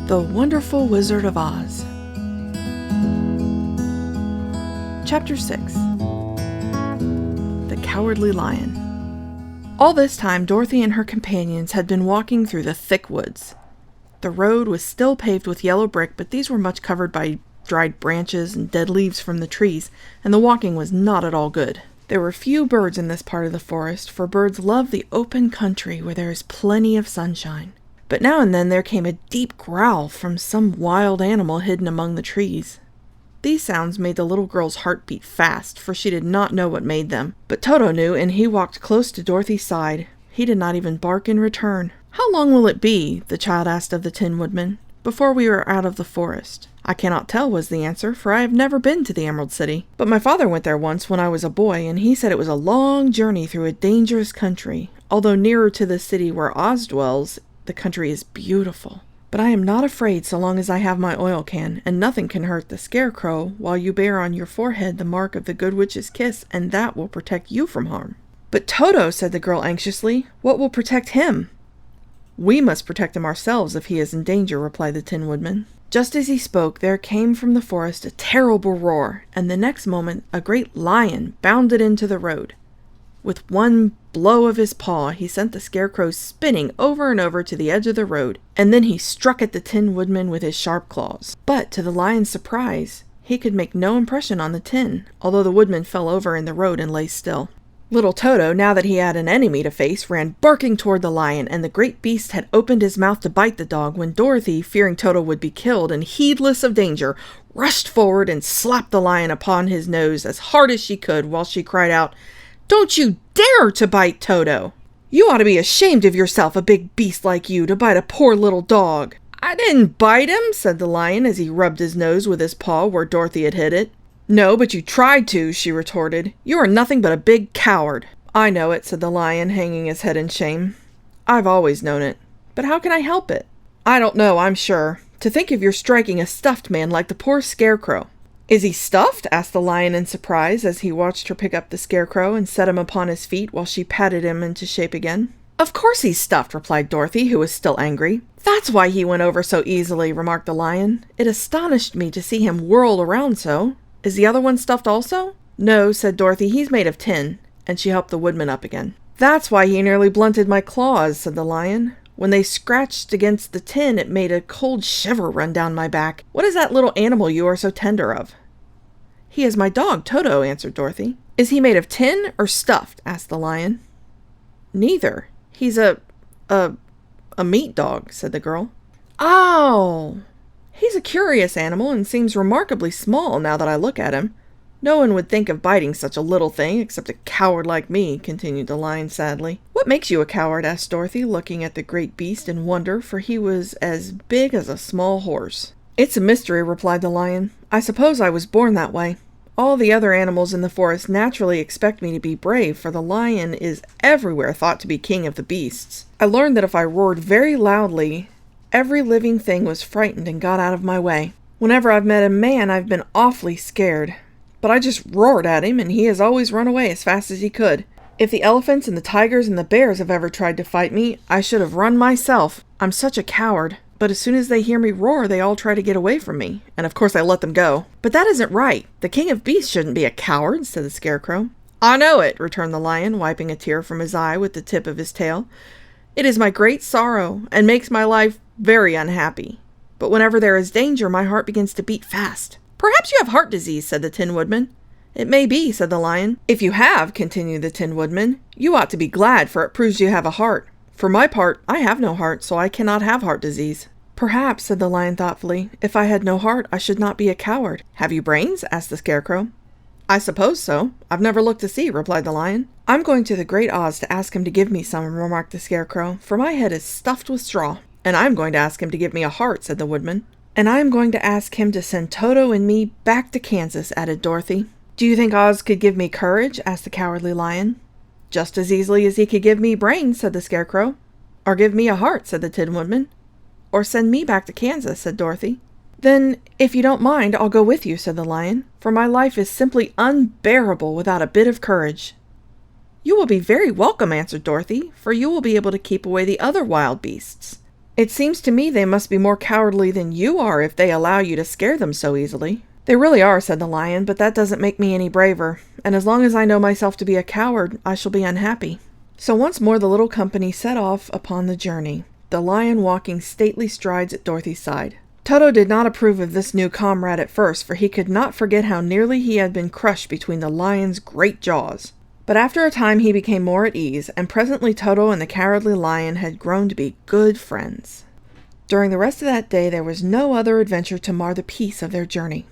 The Wonderful Wizard of Oz. Chapter 6. The Cowardly Lion. All this time, Dorothy and her companions had been walking through the thick woods. The road was still paved with yellow brick, but these were much covered by dried branches and dead leaves from the trees, and the walking was not at all good. There were few birds in this part of the forest, for birds love the open country where there is plenty of sunshine. But now and then there came a deep growl from some wild animal hidden among the trees. These sounds made the little girl's heart beat fast, for she did not know what made them. But Toto knew, and he walked close to Dorothy's side. He did not even bark in return. "How long will it be," the child asked of the Tin Woodman, "before we are out of the forest?" "I cannot tell," was the answer, "for I have never been to the Emerald City. But my father went there once when I was a boy, and he said it was a long journey through a dangerous country. Although nearer to the city where Oz dwells, the country is beautiful. But I am not afraid so long as I have my oil can, and nothing can hurt the Scarecrow, while you bear on your forehead the mark of the Good Witch's kiss, and that will protect you from harm." "But Toto," said the girl anxiously, "what will protect him?" "We must protect him ourselves if he is in danger," replied the Tin Woodman. Just as he spoke, there came from the forest a terrible roar, and the next moment a great lion bounded into the road. With one blow of his paw, he sent the Scarecrow spinning over and over to the edge of the road, and then he struck at the Tin Woodman with his sharp claws. But, to the lion's surprise, he could make no impression on the tin, although the Woodman fell over in the road and lay still. Little Toto, now that he had an enemy to face, ran barking toward the lion, and the great beast had opened his mouth to bite the dog when Dorothy, fearing Toto would be killed and heedless of danger, rushed forward and slapped the lion upon his nose as hard as she could while she cried out, "Don't you dare to bite Toto! You ought to be ashamed of yourself, a big beast like you, to bite a poor little dog." "I didn't bite him," said the lion as he rubbed his nose with his paw where Dorothy had hit it. "No, but you tried to," she retorted. "You are nothing but a big coward." "I know it," said the lion, hanging his head in shame. "I've always known it. But how can I help it?" "I don't know, I'm sure. To think of your striking a stuffed man like the poor Scarecrow." "Is he stuffed?" asked the lion in surprise as he watched her pick up the Scarecrow and set him upon his feet while she patted him into shape again. "Of course he's stuffed," replied Dorothy, who was still angry. "That's why he went over so easily," remarked the lion. "It astonished me to see him whirl around so. Is the other one stuffed also?" "No," said Dorothy, "he's made of tin," and she helped the Woodman up again. "That's why he nearly blunted my claws," said the lion. "When they scratched against the tin, it made a cold shiver run down my back. What is that little animal you are so tender of?" "He is my dog, Toto," answered Dorothy. "Is he made of tin or stuffed?" asked the lion. "Neither. He's a meat dog," said the girl. "Oh! He's a curious animal and seems remarkably small now that I look at him. No one would think of biting such a little thing except a coward like me," continued the lion sadly. "What makes you a coward?" asked Dorothy, looking at the great beast in wonder, for he was as big as a small horse. "It's a mystery," replied the lion. "I suppose I was born that way. All the other animals in the forest naturally expect me to be brave, for the lion is everywhere thought to be king of the beasts. I learned that if I roared very loudly, every living thing was frightened and got out of my way. Whenever I've met a man, I've been awfully scared. But I just roared at him, and he has always run away as fast as he could. If the elephants and the tigers and the bears have ever tried to fight me, I should have run myself. I'm such a coward. But as soon as they hear me roar, they all try to get away from me. And of course I let them go." "But that isn't right. The king of beasts shouldn't be a coward," said the Scarecrow. "I know it," returned the lion, wiping a tear from his eye with the tip of his tail. "It is my great sorrow, and makes my life very unhappy. But whenever there is danger, my heart begins to beat fast." "Perhaps you have heart disease," said the Tin Woodman. "It may be," said the lion. "If you have," continued the Tin Woodman, "you ought to be glad, for it proves you have a heart. For my part, I have no heart, so I cannot have heart disease." "Perhaps," said the lion thoughtfully, "if I had no heart, I should not be a coward." "Have you brains?" asked the Scarecrow. "I suppose so. I've never looked to see," replied the lion. "I'm going to the Great Oz to ask him to give me some," remarked the Scarecrow, "for my head is stuffed with straw." "And I'm going to ask him to give me a heart," said the Woodman. "And I'm going to ask him to send Toto and me back to Kansas," added Dorothy. "Do you think Oz could give me courage?" asked the Cowardly Lion. "Just as easily as he could give me brains," said the Scarecrow. "Or give me a heart," said the Tin Woodman. "Or send me back to Kansas," said Dorothy. "Then, if you don't mind, I'll go with you," said the lion, "for my life is simply unbearable without a bit of courage." "You will be very welcome," answered Dorothy, "for you will be able to keep away the other wild beasts." It seems to me they must be more cowardly than you are if they allow you to scare them so easily." "They really are," said the lion, "but that doesn't make me any braver, and as long as I know myself to be a coward, I shall be unhappy." So once more the little company set off upon the journey, the lion walking stately strides at Dorothy's side. Toto did not approve of this new comrade at first, for he could not forget how nearly he had been crushed between the lion's great jaws. But after a time he became more at ease, and presently Toto and the cowardly lion had grown to be good friends. During the rest of that day there was no other adventure to mar the peace of their journey.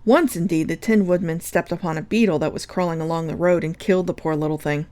Once, indeed, the Tin Woodman stepped upon a beetle that was crawling along the road and killed the poor little thing.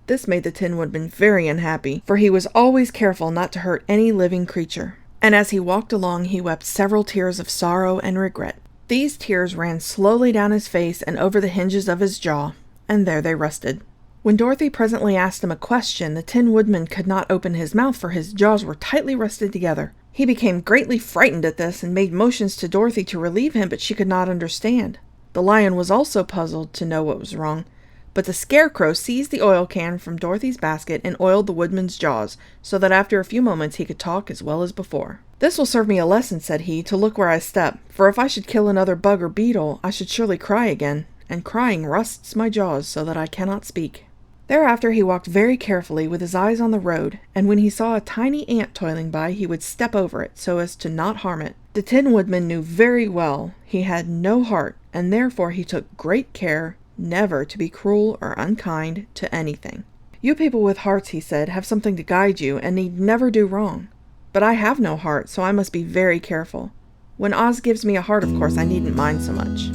This made the Tin Woodman very unhappy, for he was always careful not to hurt any living creature. And as he walked along he wept several tears of sorrow and regret. These tears ran slowly down his face and over the hinges of his jaw, and there they rested. When Dorothy presently asked him a question, the Tin Woodman could not open his mouth, for his jaws were tightly rested together. He became greatly frightened at this, and made motions to Dorothy to relieve him, but she could not understand. The lion was also puzzled to know what was wrong, but the Scarecrow seized the oil can from Dorothy's basket and oiled the Woodman's jaws, so that after a few moments he could talk as well as before. "This will serve me a lesson," said he, "to look where I step, for if I should kill another bug or beetle, I should surely cry again, and crying rusts my jaws so that I cannot speak." Thereafter he walked very carefully with his eyes on the road, and when he saw a tiny ant toiling by he would step over it so as to not harm it. The Tin Woodman knew very well he had no heart, and therefore he took great care never to be cruel or unkind to anything. "You people with hearts," he said, "have something to guide you, and need never do wrong. But I have no heart, so I must be very careful. When Oz gives me a heart, of course, I needn't mind so much."